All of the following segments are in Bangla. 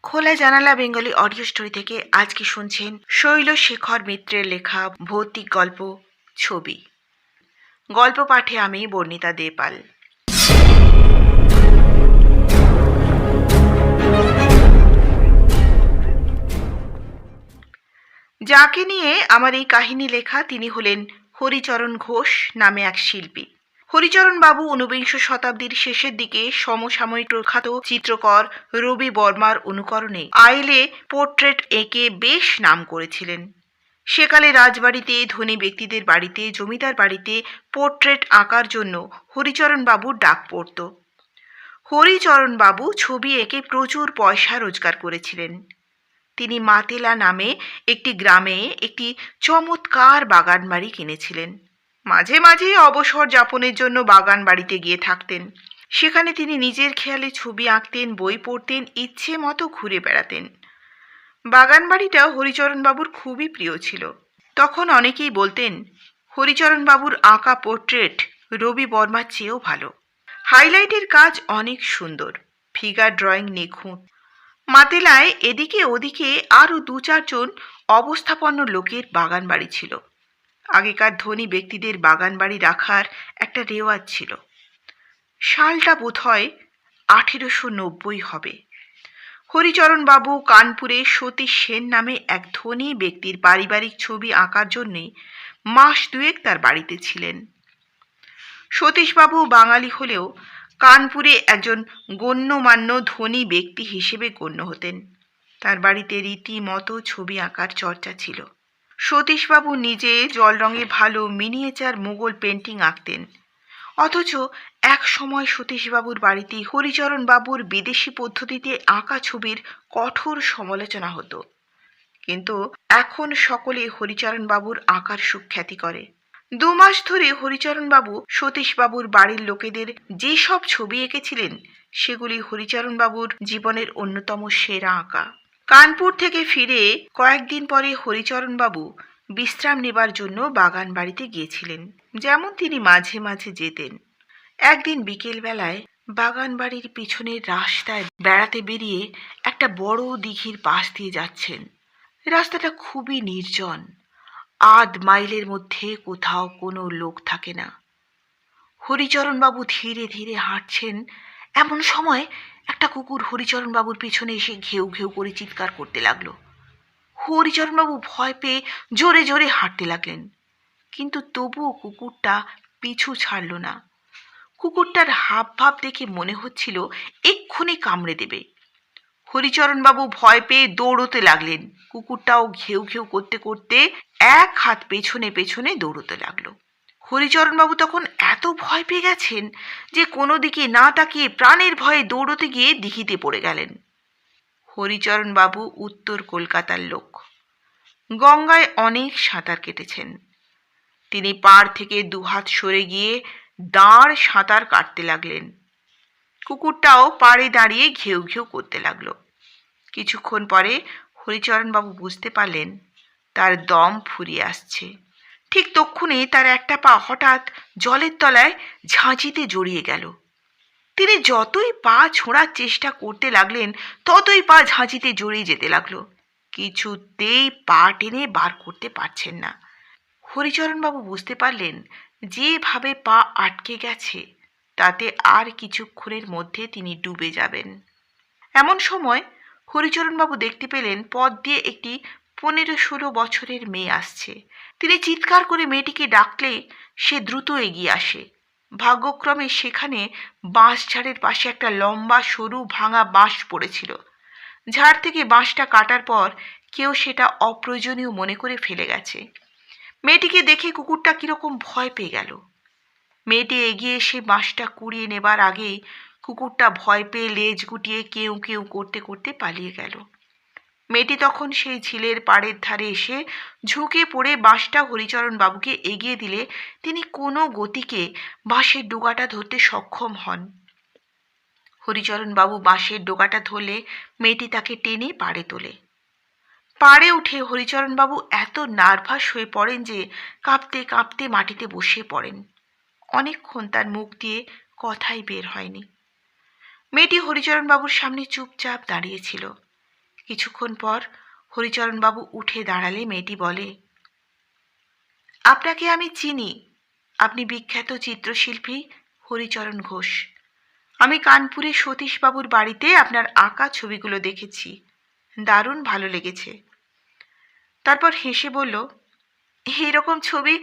খোলা জানালা বেঙ্গলি অডিও স্টোরি থেকে আজকে শুনছেন শৈলশেখর মিত্রের লেখা ভৌতিক গল্প ছবি। গল্প পাঠে আমি বর্ণিতা দে পাল। যাকে নিয়ে আমার এই কাহিনী লেখা তিনি হলেন হরিচরণ ঘোষ নামে এক শিল্পী। হরিচরণ বাবু ঊনবিংশ শতাব্দীর শেষের দিকে সমসাময়িক প্রখ্যাত চিত্রকর রবি বর্মার অনুকরণে আইলে পোর্ট্রেট এঁকে বেশ নাম করেছিলেন। সেকালে রাজবাড়িতে, ধনী ব্যক্তিদের বাড়িতে, জমিদার বাড়িতে পোর্ট্রেট আঁকার জন্য হরিচরণ বাবুর ডাক পড়ত। হরিচরণ বাবু ছবি এঁকে প্রচুর পয়সা রোজগার করেছিলেন। তিনি মাতেলা নামে একটি গ্রামে একটি চমৎকার বাগান বাড়ি কিনেছিলেন। মাঝে মাঝে অবসর যাপনের জন্য বাগান বাড়িতে গিয়ে থাকতেন। সেখানে তিনি নিজের খেয়ালে ছবি আঁকতেন, বই পড়তেন, ইচ্ছে মতো ঘুরে বেড়াতেন। বাগান বাড়িটা হরিচরণ বাবুর খুবই প্রিয় ছিল। তখন অনেকেই বলতেন হরিচরণ বাবুর আঁকা পোর্ট্রেট রবি বর্মার চেয়েও ভালো। হাইলাইটের কাজ অনেক সুন্দর, ফিগার ড্রয়িং নিখুঁত। মাতেলায় এদিকে ওদিকে আরও ২-৪ জন অবস্থাপন্ন লোকের বাগান বাড়ি ছিল। আগেকার ধনী ব্যক্তিদের বাগান বাড়ি রাখার একটা রেওয়াজ ছিল। সালটা বোধহয় ১৮৯০ হবে। হরিচরণ বাবু কানপুরে সতীশ সেন নামে এক ধনী ব্যক্তির পারিবারিক ছবি আঁকার জন্যে মাস ২ তার বাড়িতে ছিলেন। সতীশবাবু বাঙালি হলেও কানপুরে একজন গণ্যমান্য ধনী ব্যক্তি হিসেবে গণ্য হতেন। তার বাড়িতে রীতিমতো ছবি আঁকার চর্চা ছিল। সতীশবাবু নিজে জল রঙে ভালো মিনিয়েচার মুঘল পেন্টিং আঁকতেন। অথচ এক সময় সতীশবাবুর বাড়িতে হরিচরণ বাবুর বিদেশি পদ্ধতিতে আঁকা ছবির কঠোর সমালোচনা হতো। কিন্তু এখন সকলে হরিচরণ বাবুর আঁকার সুখ্যাতি করে। ২ মাস ধরে হরিচরণ বাবু সতীশবাবুর বাড়ির লোকেদের যেসব ছবি এঁকেছিলেন সেগুলি হরিচরণ বাবুর জীবনের অন্যতম সেরা আঁকা। কানপুর থেকে ফিরে কয়েকদিন পরে হরিচরণ বাবু বিশ্রাম নেবার জন্য বাগান বাড়িতে গিয়েছিলেন, যেমন তিনি মাঝে মাঝে যেতেন। একদিন বিকেলবেলায় বাগান বাড়ির পিছনের রাস্তায় বেড়াতে বেরিয়ে একটা বড় দিঘির পাশ দিয়ে যাচ্ছেন। রাস্তাটা খুবই নির্জন, ৮ মাইলের মধ্যে কোথাও কোনো লোক থাকে না। হরিচরণ বাবু ধীরে ধীরে হাঁটছেন। এমন সময় একটা কুকুর হরিচরণ বাবুর পিছনে এসে ঘেউ ঘেউ করে চিৎকার করতে লাগলো। হরিচরণ বাবু ভয় পেয়ে জোরে জোরে হাঁটতে লাগলেন, কিন্তু তবুও কুকুরটা পিছু ছাড়ল না। কুকুরটার হাব ভাব দেখে মনে হচ্ছিল এক্ষুনি কামড়ে দেবে। হরিচরণ বাবু ভয় পেয়ে দৌড়তে লাগলেন। কুকুরটাও ঘেউ ঘেউ করতে করতে এক হাত পেছনে পেছনে দৌড়তে লাগলো। হরিচরণ বাবু তখন এত ভয় পেয়ে গেছেন যে কোনো দিকে না তাকিয়ে প্রাণের ভয়ে দৌড়তে গিয়ে দিঘিতে পড়ে গেলেন। হরিচরণ বাবু উত্তর কলকাতার লোক, গঙ্গায় অনেক সাঁতার কেটেছেন। তিনি পাড় থেকে ২ হাত সরে গিয়ে দাঁড় সাঁতার কাটতে লাগলেন। কুকুরটাও পাড়ে দাঁড়িয়ে ঘেউ ঘেউ করতে লাগলো। কিছুক্ষণ পরে হরিচরণ বাবু বুঝতে পারলেন তার দম ফুরিয়ে আসছে। ঠিক তক্ষুনি তার একটা পা হঠাৎ জলের তলায় ঝাঁঝিতে জড়িয়ে গেল। তিনি যতই পা ছোঁড়ার চেষ্টা করতে লাগলেন ততই পা ঝাঁঝিতে জড়িয়ে যেতে লাগলো। কিছুতেই পা টেনে বার করতে পারছেন না। হরিচরণ বাবু বুঝতে পারলেন যেভাবে পা আটকে গেছে তাতে আর কিছুক্ষণের মধ্যে তিনি ডুবে যাবেন। এমন সময় হরিচরণ বাবু দেখতে পেলেন পথ দিয়ে একটি ১৫-১৬ বছরের মেয়ে আসছে। তিনি চিৎকার করে মেয়েটিকে ডাকলে সে দ্রুত এগিয়ে আসে। ভাগ্যক্রমে সেখানে বাঁশ ঝাড়ের পাশে একটা লম্বা সরু ভাঙা বাঁশ পড়েছিল। ঝাড় থেকে বাঁশটা কাটার পর কেউ সেটা অপ্রয়োজনীয় মনে করে ফেলে গেছে। মেয়েটিকে দেখে কুকুরটা কিরকম ভয় পেয়ে গেল। মেয়েটি এগিয়ে এসে বাঁশটা কুড়িয়ে নেবার আগেই কুকুরটা ভয় পেয়ে লেজ গুটিয়ে কেউ কেউ করতে করতে পালিয়ে গেল। মেয়েটি তখন সেই ঝিলের পাড়ের ধারে এসে ঝুঁকে পড়ে বাঁশটা হরিচরণ বাবুকে এগিয়ে দিলে তিনি কোনো গতিকে বাঁশের ডোগাটা ধরতে সক্ষম হন। হরিচরণ বাবু বাঁশের ডোগাটা ধরলে মেয়েটি তাকে টেনে পাড়ে তোলে। পাড়ে উঠে হরিচরণ বাবু এত নার্ভাস হয়ে পড়েন যে কাঁপতে কাঁপতে মাটিতে বসে পড়েন। অনেকক্ষণ তার মুখ দিয়ে কথাই বের হয়নি। মেয়েটি হরিচরণ বাবুর সামনে চুপচাপ দাঁড়িয়েছিল। কিছুক্ষণ পর হরিচরণবাবু উঠে দাঁড়ালে মেয়েটি বলে, আপনাকে আমি চিনি। আপনি বিখ্যাত চিত্রশিল্পী হরিচরণ ঘোষ। আমি কানপুরে সতীশবাবুর বাড়িতে আপনার আঁকা ছবিগুলো দেখেছি, দারুণ ভালো লেগেছে। তারপর হেসে বলল, এইরকম ছবি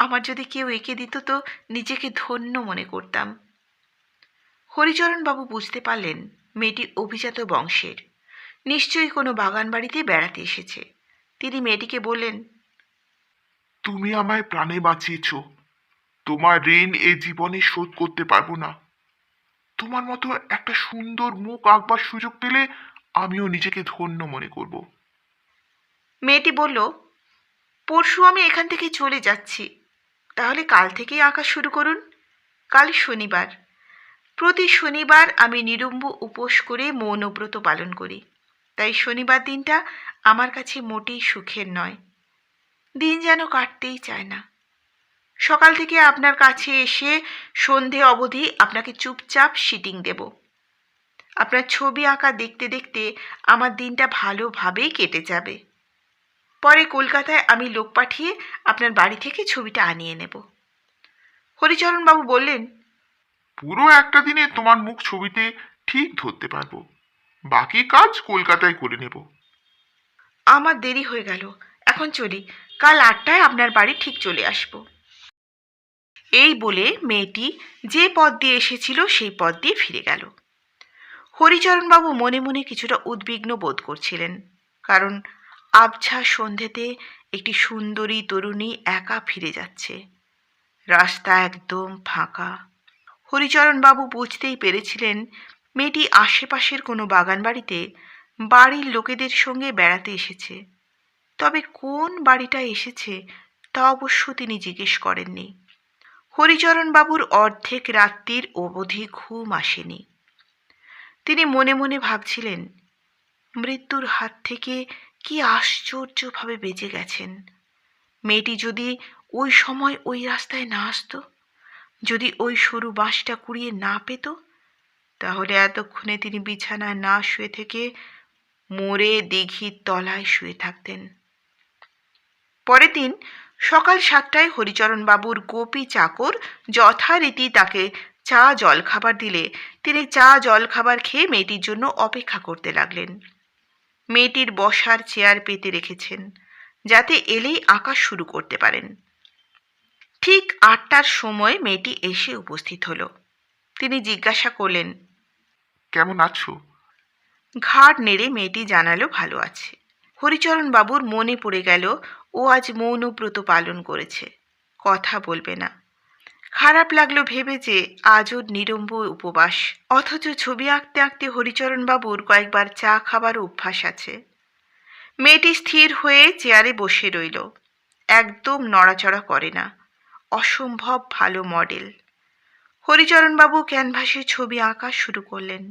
আমার যদি কেউ এঁকে দিত তো নিজেকে ধন্য মনে করতাম। হরিচরণবাবু বুঝতে পারলেন মেয়েটি অভিজাত বংশের, নিশ্চয়ই কোনো বাগান বাড়িতে বেড়াতে এসেছে। তিনি মেয়েটিকে বললেন, তুমি আমায় প্রাণে বাঁচিয়েছ। তোমার ঋণ এ জীবনে শোধ করতে পারবো না। তোমার মতো একটা সুন্দর মুখ আঁকবার সুযোগ পেলে আমিও নিজেকে ধন্য মনে করব। মেয়েটি বলল, পরশু আমি এখান থেকে চলে যাচ্ছি, তাহলে কাল থেকেই আঁকা শুরু করুন। কাল শনিবার। প্রতি শনিবার আমি নিরুম্ব উপোস করে মৌনব্রত পালন করি, তাই শনিবার দিনটা আমার কাছে মোটেই সুখের নয়। দিন যেন কাটতেই চায় না। সকাল থেকে আপনার কাছে এসে সন্ধে অবধি আপনাকে চুপচাপ সিটিং দেব। আপনার ছবি আঁকা দেখতে দেখতে আমার দিনটা ভালোভাবেই কেটে যাবে। পরে কলকাতায় আমি লোক পাঠিয়ে আপনার বাড়ি থেকে ছবিটা আনিয়ে নেব। হরিচরণবাবু বললেন, পুরো একটা দিনে তোমার মুখ ছবিতে ঠিক ধরতে পারবো। বাকি কাজ কলকাতায় করে নেব। আমার দেরি হয়ে গেল, এখন চলি। কাল 8টায় আপনার বাড়ি ঠিক চলে আসব। এই বলে মেয়েটি যে পথ দিয়ে এসেছিল সেই পথ দিয়ে ফিরে গেল। হরিচরণবাবু মনে মনে কিছুটা উদ্বিগ্ন বোধ করছিলেন, কারণ আবছা সন্ধেতে একটি সুন্দরী তরুণী একা ফিরে যাচ্ছে। রাস্তা একদম ফাঁকা। হরিচরণবাবু বুঝতেই পেরেছিলেন মেয়েটি আশেপাশের কোনো বাগান বাড়িতে বাড়ির লোকেদের সঙ্গে বেড়াতে এসেছে। তবে কোন বাড়িটা এসেছে তা অবশ্য তিনি জিজ্ঞেস করেননি। হরিচরণবাবুর অর্ধেক রাত্রির অবধি ঘুম আসেনি। তিনি মনে মনে ভাবছিলেন, মৃত্যুর হাত থেকে কি আশ্চর্যভাবে বেঁচে গেছেন। মেয়েটি যদি ওই সময় ওই রাস্তায় না আসতো, যদি ওই সরু বাঁশটা কুড়িয়ে না পেত, তাহলে এতক্ষণে তিনি বিছানায় না শুয়ে থেকে মরে দিঘির তলায় শুয়ে থাকতেন। পরের দিন সকাল 7টায় হরিচরণবাবুর গোপী চাকর যথারীতি তাকে চা জলখাবার দিলে তিনি চা জলখাবার খেয়ে মেয়েটির জন্য অপেক্ষা করতে লাগলেন। মেয়েটির বসার চেয়ার পেতে রেখেছেন, যাতে এলেই আঁকা শুরু করতে পারেন। ঠিক 8টার সময় মেয়েটি এসে উপস্থিত হলো। তিনি জিজ্ঞাসা করলেন, কেমন আছো? ঘাড় নেড়ে মেয়েটি জানালো ভালো আছে। হরিচরণবাবুর মনে পড়ে গেল ও আজ মৌনব্রত পালন করেছে, কথা বলবে না। খারাপ লাগলো ভেবে যে আজও নিরম্ব উপবাস, অথচ ছবি আঁকতে আঁকতে হরিচরণবাবুর কয়েকবার চা খাবার অভ্যাস আছে। মেয়েটি স্থির হয়ে চেয়ারে বসে রইল, একদম নড়াচড়া করে না। অসম্ভব ভালো মডেল। হরিচরণবাবু ক্যানভাসে ছবি আঁকা শুরু করলেন।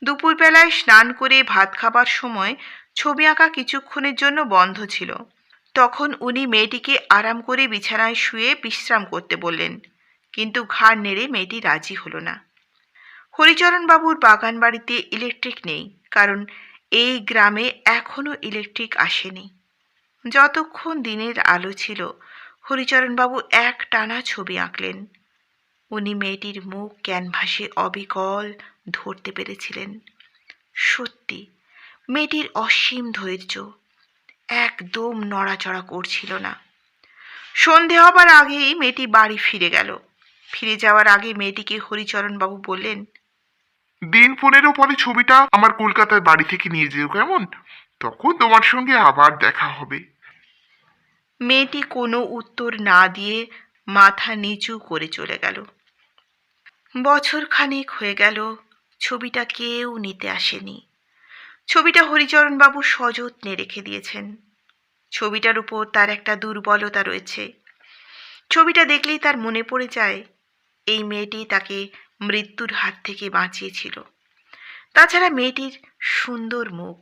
দুপুরবেলায় স্নান করে ভাত খাবার সময় ছবি আঁকা কিছুক্ষণের জন্য বন্ধ ছিল। তখন উনি মেয়েটিকে আরাম করে বিছানায় শুয়ে বিশ্রাম করতে বললেন, কিন্তু ঘাড় নেড়ে মেয়েটি রাজি হলো না। হরিচরণবাবুর বাগান বাড়িতে ইলেকট্রিক নেই, কারণ এই গ্রামে এখনো ইলেকট্রিক আসেনি। যতক্ষণ দিনের আলো ছিল হরিচরণবাবু একটানা ছবি আঁকলেন। উনি মেয়েটির মুখ ক্যানভাসে অবিকল ধরতে পেরেছিলেন। সত্যি মেয়েটির অসীম ধৈর্য, একদম নড়াচড়া করছিল না। সন্ধে হবার আগেই মেয়েটি বাড়ি ফিরে গেল। ফিরে যাওয়ার আগে মেয়েটিকে হরিচরণবাবু বললেন, দিন 15 পরে ছবিটা আমার কলকাতার বাড়ি থেকে নিয়ে যেও, কেমন? তখন তোমার সঙ্গে আবার দেখা হবে। মেয়েটি কোনো উত্তর না দিয়ে মাথা নিচু করে চলে গেল। বছর খানেক হয়ে গেল, ছবিটা কেউ নিতে আসেনি। ছবিটা হরিচরণবাবু সযত্নে রেখে দিয়েছেন। ছবিটার উপর তার একটা দুর্বলতা রয়েছে। ছবিটা দেখলেই তার মনে পড়ে যায় এই মেয়েটি তাকে মৃত্যুর হাত থেকে বাঁচিয়েছিল। তাছাড়া মেয়েটির সুন্দর মুখ,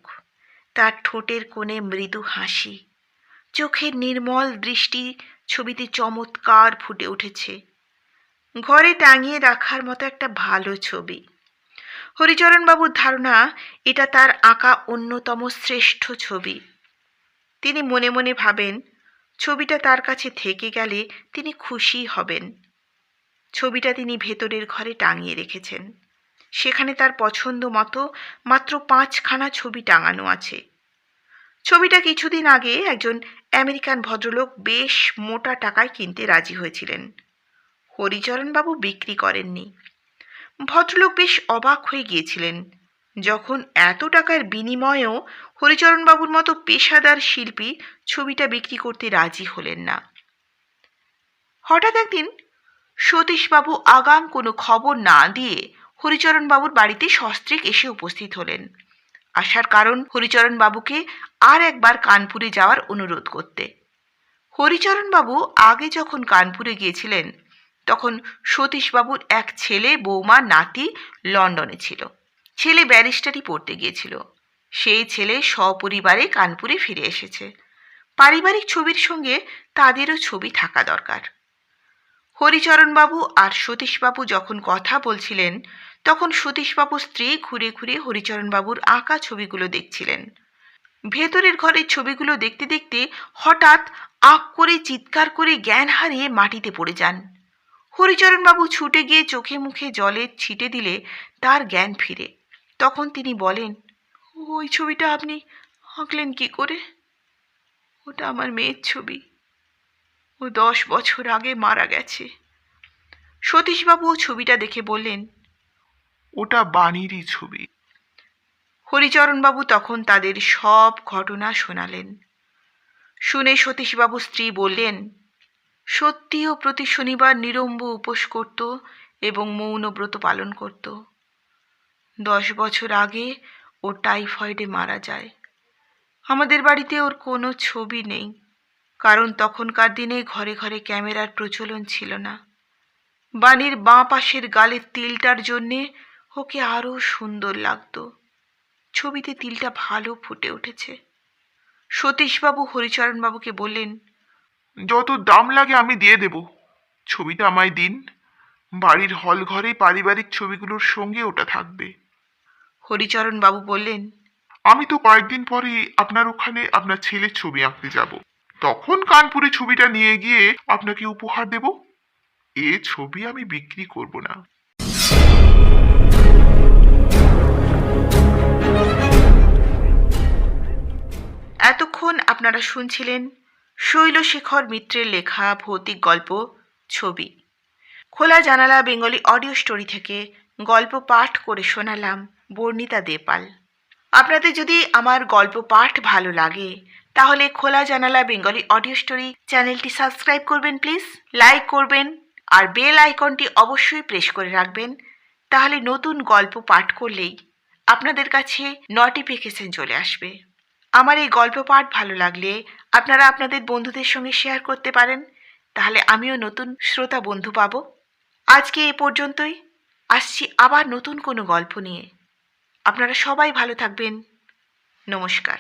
তার ঠোঁটের কোণে মৃদু হাসি, চোখের নির্মল দৃষ্টি ছবিতে চমৎকার ফুটে উঠেছে। ঘরে টাঙিয়ে রাখার মতো একটা ভালো ছবি। হরিচরণবাবুর ধারণা এটা তার আঁকা অন্যতম শ্রেষ্ঠ ছবি। তিনি মনে মনে ভাবেন, ছবিটা তার কাছে থেকে গেলে তিনি খুশি হবেন। ছবিটা তিনি ভেতরের ঘরে টাঙিয়ে রেখেছেন। সেখানে তার পছন্দ মতো মাত্র 5খানা ছবি টাঙানো আছে। ছবিটা কিছুদিন আগে একজন আমেরিকান ভদ্রলোক বেশ মোটা টাকায় কিনতে রাজি হয়েছিলেন। হরিচরণবাবু বিক্রি করেননি। ভদ্রলোক বেশ অবাক হয়ে গিয়েছিলেন যখন এত টাকার বিনিময়েও হরিচরণবাবুর মতো পেশাদার শিল্পী ছবিটা বিক্রি করতে রাজি হলেন না। হঠাৎ একদিন সতীশবাবু আগাম কোনো খবর না দিয়ে হরিচরণবাবুর বাড়িতে সস্ত্রীক এসে উপস্থিত হলেন। আসার কারণ হরিচরণবাবুকে আর একবার কানপুরে যাওয়ার অনুরোধ করতে। হরিচরণবাবু আগে যখন কানপুরে গিয়েছিলেন তখন সতীশবাবুর এক ছেলে, বৌমা, নাতি লন্ডনে ছিল। ছেলে ব্যারিস্টারি পড়তে গিয়েছিল। সেই ছেলে সপরিবারে কানপুরে ফিরে এসেছে। পারিবারিক ছবির সঙ্গে তাদেরও ছবি থাকা দরকার। হরিচরণবাবু আর সতীশবাবু যখন কথা বলছিলেন তখন সতীশবাবুর স্ত্রী ঘুরে ঘুরে হরিচরণবাবুর আঁকা ছবিগুলো দেখছিলেন। ভেতরের ঘরের ছবিগুলো দেখতে দেখতে হঠাৎ আঁক করে চিৎকার করে জ্ঞান হারিয়ে মাটিতে পড়ে যান। হরিচরণবাবু ছুটে গিয়ে চোখে মুখে জলের ছিটে দিলে তার জ্ঞান ফিরে। তখন তিনি বলেন, ওই ছবিটা আপনি আঁকলেন কি করে? ওটা আমার মেয়ের ছবি। ও 10 বছর আগে মারা গেছে। সতীশবাবু ছবিটা দেখে বললেন, ওটা বাণীরই ছবি। হরিচরণবাবু তখন তাদের সব ঘটনা শোনালেন। শুনে সতীশবাবুর স্ত্রী বললেন, সত্যিও প্রতি শনিবার নিরম্ব উপোস করত এবং মৌনব্রত পালন করত। 10 বছর আগে ও টাইফয়েডে মারা যায়। আমাদের বাড়িতে ওর কোনো ছবি নেই, কারণ তখনকার দিনে ঘরে ঘরে ক্যামেরার প্রচলন ছিল না। বাণীর বাঁ পাশের গালের তিলটার জন্যে ওকে আরও সুন্দর লাগতো। ছবিতে তিলটা ভালো ফুটে উঠেছে। সতীশবাবু হরিচরণবাবুকে বললেন, যত দাম লাগে আমি দিয়ে দেব, ছবিটা আমায় দিন। বাড়ির হল ঘরে পারিবারিক ছবিগুলোর সঙ্গে ওটা থাকবে। হরিচরণবাবু বললেন, আমি তো কয়েকদিন পরেই আপনার ওখানে আপনার ছেলের ছবি আঁকতে যাব। তখন কানপুরে ছবিটা নিয়ে গিয়ে আপনাকে উপহার দেব। এ ছবি আমি বিক্রি করব না। এতক্ষণ আপনারা শুনছিলেন শৈলশেখর মিত্রের লেখা ভৌতিক গল্প ছবি। খোলা জানালা বেঙ্গলি অডিও স্টোরি থেকে গল্প পাঠ করে শোনালাম বর্ণিতা দেপাল। আপনাদের যদি আমার গল্প পাঠ ভালো লাগে তাহলে খোলা জানালা বেঙ্গলি অডিও স্টোরি চ্যানেলটি সাবস্ক্রাইব করবেন প্লিজ, লাইক করবেন আর বেল আইকনটি অবশ্যই প্রেস করে রাখবেন। তাহলে নতুন গল্প পাঠ করলেই আপনাদের কাছে নোটিফিকেশন চলে আসবে। আমার এই গল্প পাঠ ভালো লাগলে আপনারা আপনাদের বন্ধুদের সঙ্গে শেয়ার করতে পারেন, তাহলে আমিও নতুন শ্রোতা বন্ধু পাবো। আজকে এ পর্যন্তই। আসছি আবার নতুন কোনো গল্প নিয়ে। আপনারা সবাই ভালো থাকবেন। নমস্কার।